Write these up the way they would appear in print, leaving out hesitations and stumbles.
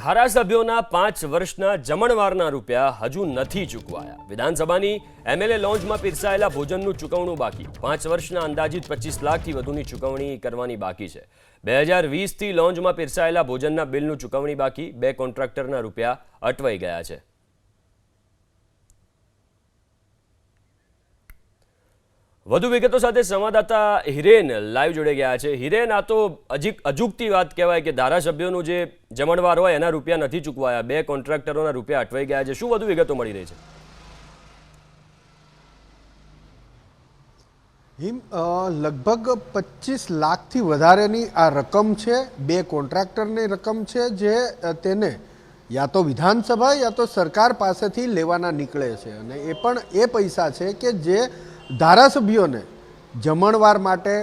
ધારાસભ્યોના 5 વર્ષના જમણવારના રૂપિયા હજુ નથી ચૂકવાયા। વિધાનસભાની એમએલએ લોન્જમાં પીરસાયેલા ભોજનનું ચૂકવણું બાકી। 5 વર્ષના અંદાજિત 25 લાખથી વધુની ચૂકવણી કરવાની બાકી છે। 2020થી લોન્જમાં પીરસાયેલા ભોજનના બિલનું ચૂકવણી બાકી। 2 કોન્ટ્રાક્ટરના રૂપિયા અટવાઈ ગયા છે। વધુ વિગતો સાથે સંવાદદાતા હિરેન લાઈવ જોડે ગયા છે। હિરેન, આ તો અજુગતી વાત કહેવાય કે ધારાસભ્યોનું જે જમણવાર હોય એના રૂપિયા નથી ચૂકવાયા, 2 કોન્ટ્રાક્ટરોના રૂપિયા અટવાઈ ગયા છે। શું વધુ વિગતો મળી રહી છે? લગભગ 25 લાખથી વધારેની આ રકમ છે। 2 કોન્ટ્રાક્ટરની રકમ છે જે તેને યા તો વિધાનસભા યા તો સરકાર પાસેથી લેવાના નીકળે છે, અને એ પણ એ પૈસા છે કે જે ધારાસભ્યોને જમણવાર માટે,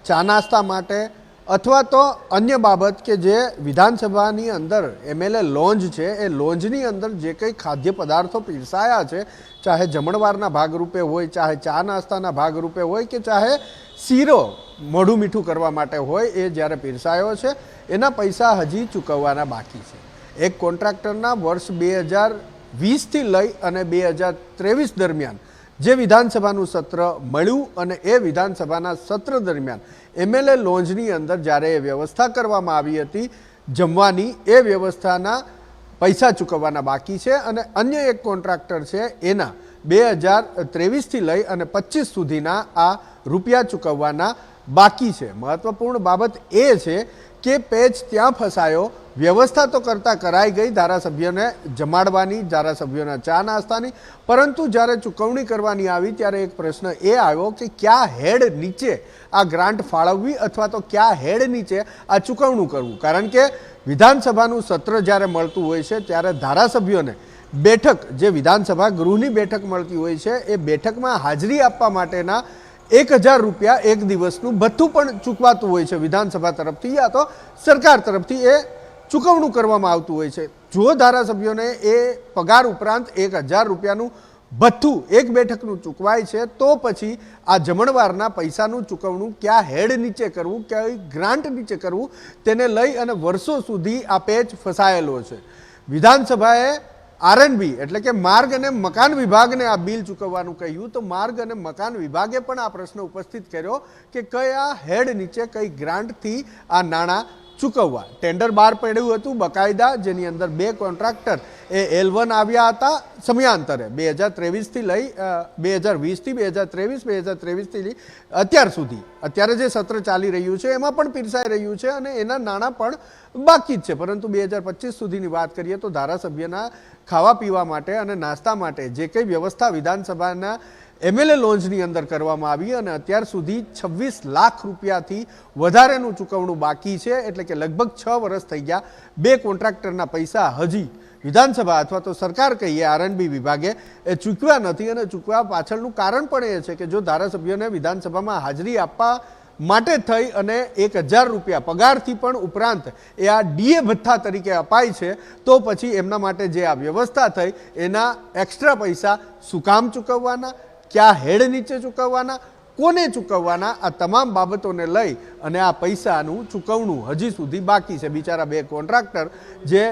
ચા નાસ્તા માટે અથવા તો અન્ય બાબત કે જે વિધાનસભાની અંદર એમએલએ લોન્જ છે એ લોન્જની અંદર જે કંઈ ખાદ્ય પદાર્થો પીરસાયા છે, ચાહે જમણવારના ભાગરૂપે હોય, ચાહે ચા નાસ્તાના ભાગરૂપે હોય કે ચાહે શીરો મોઢું મીઠું કરવા માટે હોય, એ જ્યારે પીરસાયો છે એના પૈસા હજી ચૂકવવાના બાકી છે। એક કોન્ટ્રાક્ટરના વર્ષ 2020થી લઈ અને 2023 દરમિયાન જે વિધાનસભાનું સત્ર મળ્યું અને એ વિધાનસભાના સત્ર દરમિયાન એમએલએ લોન્જની અંદર જ્યારે એ વ્યવસ્થા કરવામાં આવી હતી જમવાની, એ વ્યવસ્થાના પૈસા ચૂકવવાના બાકી છે। અને અન્ય એક કોન્ટ્રાક્ટર છે એના 2023થી લઈ અને 25 સુધીના આ રૂપિયા ચૂકવવાના બાકી છે। મહત્વપૂર્ણ બાબત એ છે કે પેચ ત્યાં ફસાયો। વ્યવસ્થા તો કરાઈ ગઈ ધારાસભ્યોને જમાડવાની, ધારાસભ્યોના ચા નાસ્તાની, પરંતુ જ્યારે ચૂકવણી કરવાની આવી ત્યારે એક પ્રશ્ન એ આવ્યો કે કયા હેડ નીચે આ ગ્રાન્ટ ફાળવવી અથવા તો કયા હેડ નીચે આ ચૂકવણું કરવું। કારણ કે વિધાનસભાનું સત્ર જ્યારે મળતું હોય છે ત્યારે ધારાસભ્યોને બેઠક, જે વિધાનસભા ગૃહની બેઠક મળતી હોય છે, એ બેઠકમાં હાજરી આપવા માટેના 1000 રૂપિયા એક દિવસનું ભથ્થું પણ ચૂકવાતું હોય છે વિધાનસભા તરફથી યા તો સરકાર તરફથી એ ચૂકવણું કરવામાં આવતું હોય છે। જો ધારાસભ્યોને એ પગાર ઉપરાંત 1000 રૂપિયાનું ભથ્થું એક બેઠકનું ચૂકવાય છે તો પછી આ જમણવારના પૈસાનું ચૂકવણું કયા હેડ નીચે કરવું, કઈ ગ્રાન્ટ નીચે કરવું, તેને લઈ અને વર્ષો સુધી આ પેચ ફસાયેલો છે। વિધાનસભાએ આરએનબી એટલે કે માર્ગ અને મકાન વિભાગને આ બિલ ચૂકવવાનું કહ્યું તો માર્ગ અને મકાન વિભાગે પણ આ પ્રશ્ન ઉપસ્થિત કર્યો કે કયા હેડ નીચે કઈ ગ્રાન્ટથી આ નાણાં ચૂકવવા। ટેન્ડર બહાર પડ્યું હતું બકાયદા, જેની અંદર 2 કોન્ટ્રાક્ટર એ L1 આવ્યા હતા સમયાંતરે 2023થી લઈ 2020થી 2023, 2023થી લઈ અત્યાર સુધી, અત્યારે જે સત્ર ચાલી રહ્યું છે એમાં પણ પીરસાઈ રહ્યું છે અને એના નાણાં પણ બાકી જ છે। પરંતુ 2025 સુધીની વાત કરીએ તો ધારાસભ્યના ખાવા પીવા માટે અને નાસ્તા માટે જે કંઈ વ્યવસ્થા વિધાનસભાના એમએલએ લોન્જની અંદર કરવામાં આવી અને અત્યાર સુધી 26 લાખ રૂપિયાથી વધારેનું ચૂકવણું બાકી છે। એટલે કે લગભગ 6 વર્ષ થઈ ગયા। 2 કોન્ટ્રાક્ટરના પૈસા હજી વિધાનસભા અથવા તો સરકાર કહીએ આરએનબી વિભાગે એ ચૂકવ્યા નથી, અને ચૂકવા પાછળનું કારણ પણ એ છે કે જો ધારાસભ્યોને વિધાનસભામાં હાજરી આપવા માટે થઈ અને 1000 રૂપિયા પગારથી પણ ઉપરાંત એ આ ડીએ ભથ્થા તરીકે અપાય છે તો પછી એમના માટે જે આ વ્યવસ્થા થઈ એના એક્સ્ટ્રા પૈસા શું કામ ચૂકવવાના, કયા હેડ નીચે ચૂકવવાના, કોને ચૂકવવાના, આ તમામ બાબતોને લઈ અને આ પૈસાનું ચૂકવણું હજી સુધી બાકી છે। બિચારા 2 કોન્ટ્રાક્ટર જે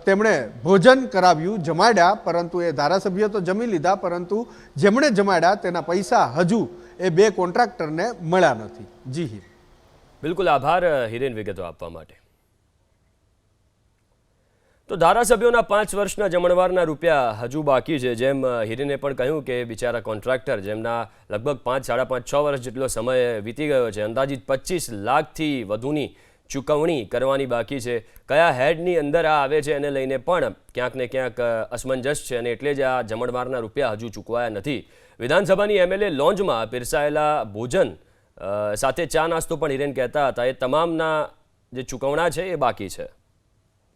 તેમણે ભોજન કરાવ્યું, જમાડ્યા, પરંતુ એ ધારાસભ્યો તો જમી લીધા, પરંતુ જેમણે જમાડ્યા તેના પૈસા હજુ એ 2 કોન્ટ્રાક્ટરને મળ્યા નથી। જી હિર, બિલકુલ આભાર હિરેન વિગતો આપવા માટે। તો ધારાસભ્યોના 5 વર્ષના જમણવારના રૂપિયા હજુ બાકી છે। જેમ હિરેને પણ કહ્યું કે બિચારા કોન્ટ્રાક્ટર જેમના લગભગ 5, 5.5, 6 વર્ષ જેટલો સમય વીતી ગયો છે, અંદાજિત 25 લાખથી વધુની ચૂકવણી કરવાની બાકી છે। કયા હેડની અંદર આ આવે છે એને લઈને પણ ક્યાંક ને ક્યાંક અસમંજસ છે અને એટલે જ આ જમણવારના રૂપિયા હજુ ચૂકવાયા નથી। વિધાનસભાની એમએલએ લોન્જમાં પીરસાયેલા ભોજન સાથે ચા નાસ્તો પણ હિરેન કહેતા હતા, એ તમામના જે ચૂકવણા છે એ બાકી છે।